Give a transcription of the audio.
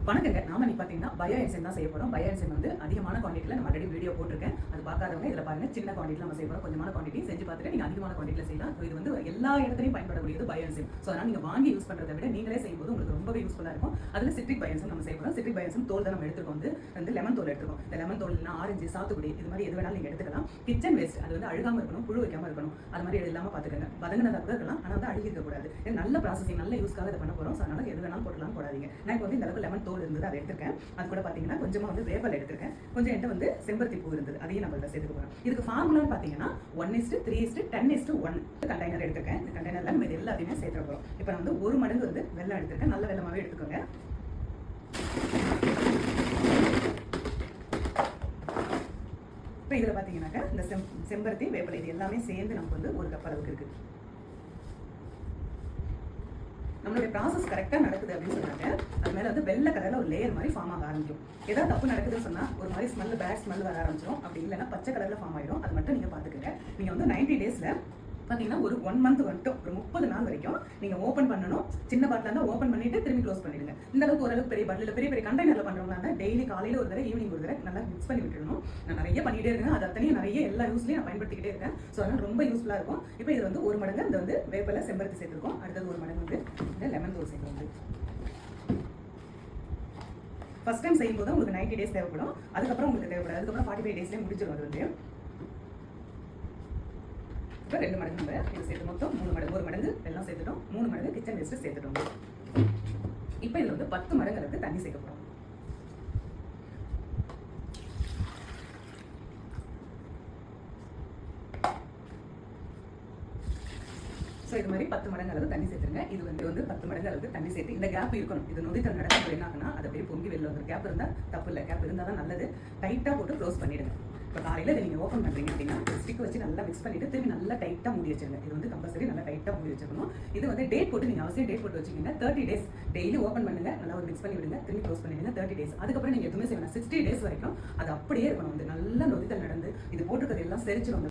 வணக்கங்க. நாம நீ பாத்தீங்கன்னா பயோ என்சைம் தான் செய்ய போறோம். பயோ என்சைம் வந்து அதிகமான குவாண்டிட்டில நம்ம ஆல்ரெடி வீடியோ போட்டிருக்கேன். அது பார்க்காதவங்க இதுல பாருங்க. சின்ன குவாண்டிட்டில நம்ம செய்ய போறோம். கொஞ்சமான குவாண்டிட்டி செஞ்சு பார்த்துட்டு நீங்க அதிகமான குவாண்டிட்டில செய்யலாம். இது வந்து எல்லா இடத்துலயும் பயன்படக்கூடியது பயோ என்சைம். சோ அதனால நீங்க வாங்கி யூஸ் பண்றதை விட நீங்களே செய்யும்போது உங்களுக்கு ரொம்பவே யூஸ்ஃபுல்லா இருக்கும். அதுல சிட்ரிக் பயோ என்சைம் நம்ம செய்ய போறோம். சிட்ரிக் பயோ என்சைம் தோல் தான் நம்ம எடுத்துக்கோம். வந்து லெமன் தோல் எடுத்துக்கோம். இந்த லெமன் தோல் இல்லைனா ஆரஞ்சு, சாத்துக்குடி இது மாதிரி எது வேணாலும் நீங்க எடுத்துக்கலாம். கிச்சன் வேஸ்ட் அது வந்து அழுகாம இருக்கணும், புழு வைக்காம இருக்கணும். அது மாதிரி இல்லாம பாத்துக்கங்க. வதங்கினதா கூட இருக்கலாம், ஆனா வந்து அழுகி இருக்க கூடாது. நல்ல ப்ராசஸிங், நல்ல யூஸ்க்காக இதை பண்ண போறோம். அதனால எது வேணாலும் போடலாம், போடாதீங்க. நான் இப்போ வந்து இந்த அளவுக்கு லெமன் தோல் இருந்தது அதை எடுத்துருக்கேன். அது கூட பாத்தீங்கன்னா கொஞ்சமா வந்து வேப்பல் எடுத்திருக்கேன். கொஞ்சம் என்கிட்ட வந்து செம்பருத்தி பூ இருந்தது, அதையும் நம்ம இதில் சேர்த்துக்க போறோம். இதுக்கு ஃபார்முலான்னு பாத்தீங்கன்னா 1:3:10:1 கண்டெய்னர் எடுத்திருக்கேன். இந்த கண்டெய்னர்ல நம்ம இது எல்லாத்தையுமே சேர்த்துக்க போறோம். இப்போ நான் வந்து 1 மடங்கு வந்து வெல்லம் எடுத்திருக்கேன். நல்ல வெல்லமாவே எடுத்துக்கோங்க. இப்போ இதுல பாத்தீங்கன்னாக்கா இந்த செம்பருத்தி வேப்பலை இது எல்லாமே சேர்ந்து நமக்கு வந்து 1 கப் அளவுக்கு இருக்கு. நம்மளுடைய ப்ராசஸ் கரெக்டாக நடக்குது அப்படின்னு சொன்னாங்க. அது மேலே வந்து வெள்ளை கலரில் ஒரு லேயர் மாதிரி ஃபார்ம் ஆக ஆரம்பிக்கும். ஏதாவது தப்பு நடக்குதுன்னு சொன்னால் ஒரு மாதிரி ஸ்மெல், பேட் ஸ்மெல் வர ஆரம்பிச்சிடும். அப்படி இல்லைன்னா பச்சை கலரில் ஃபார்ம் ஆகிடும். அது மட்டும் நீங்கள் பார்த்துக்கங்க. நீங்கள் வந்து 90 டேஸில் பார்த்தீங்கன்னா ஒரு 1 மந்த் வந்துட்டும் ஒரு 30 நாள் வரைக்கும் நீங்கள் ஓப்பன் பண்ணணும். சின்ன பாட்டில் இருந்தால் ஓப்பன் பண்ணிட்டு திரும்பி க்ளோஸ் பண்ணிடுங்க. இந்த அளவுக்கு ஓரளவுக்கு பெரிய பாட்டில் பெரிய பெரிய கண்டெய்னரில் பண்ணுறவங்களா இருந்தால் டெய்லி காலையில் ஒரு தடவை, ஈவினிங் ஒரு தடவை நல்லா மிக்ஸ் பண்ணி விட்டுடணும். நான் நிறைய பண்ணிகிட்டே இருக்கேன். அது அத்தனையும் நிறைய எல்லா யூஸ்லையும் நான் பயன்படுத்திக்கிட்டே இருக்கேன். ஸோ அதனால் ரொம்ப யூஸ்ஃபுல்லாக இருக்கும். இப்போ இது வந்து 1 மடங்கு இந்த வந்து வேப்பலை செம்பருத்தி சேர்த்துருக்கோம். அடுத்தது 1 மடங்கு வந்து இந்த லெமன் தோல் சேர்த்துருவோம். ஃபர்ஸ்ட் டைம் செய்யும்போது உங்களுக்கு 90 டேஸ் தேவைப்படும். அதுக்கப்புறம் உங்களுக்கு தேவைப்படாது. அதுக்கப்புறம் 45 டேஸ்லேயே முடிச்சிடும். அது வந்து இப்போ 2 மடங்கு நம்ம இது சேர்த்து மொத்தம் 3 மடங்கு. 1 மடங்கு எல்லாம் சேர்த்துட்டோம். 3 மடங்கு கிச்சன் வேஸ்ட்டு சேர்த்துட்டோம். இப்போ இதில் வந்து 10 மடங்கு அளவுக்கு தண்ணி சேர்க்க போகிறோம். ஸோ இது மாதிரி 10 மடங்கு அளவு தண்ணி சேர்த்துருங்க. இது வந்து 10 மடங்கு அளவுக்கு தண்ணி சேர்த்து இந்த கேப் இருக்கணும். இது நொதித்தல் நடக்கும். என்ன ஆகுனா அது அப்படியே பொங்கி வெளில வந்துடும். கேப் இருந்தால் தப்பு இல்லை. கேப் இருந்தால் தான் நல்லது. டைட்டாக போட்டு க்ளோஸ் பண்ணிடுங்க. இப்போ காலையில் இதை நீங்கள் ஓப்பன் பண்ணுறீங்க அப்படின்னா ஸ்டிக் வச்சு நல்லா மிக்ஸ் பண்ணிவிட்டு திரும்பி நல்லா டைட்டாக மூடி வச்சிருங்க. இது வந்து கம்பல்சரி நல்லா டைட்டாக மூடி வச்சிருக்கணும். இது வந்து டேட் போட்டு நீங்கள் அவசியம் டேட் போட்டு வச்சிங்கன்னா 30 டேஸ் டெய்லி ஓப்பன் பண்ணுங்க. நல்லா ஒரு மிக்ஸ் பண்ணி விடுங்க. திரும்பி க்ளோஸ் பண்ணிடுங்க. 30 டேஸ் அதுக்கப்புறம் நீங்கள் எதுவுமே செய்யணும். 60 டேஸ் வரைக்கும் அது அப்படியே இருக்கணும். வந்து நல்லா நொதித்தல் நடந்து இது போட்டுக்கிறது எல்லாம் செரிச்சிடும்.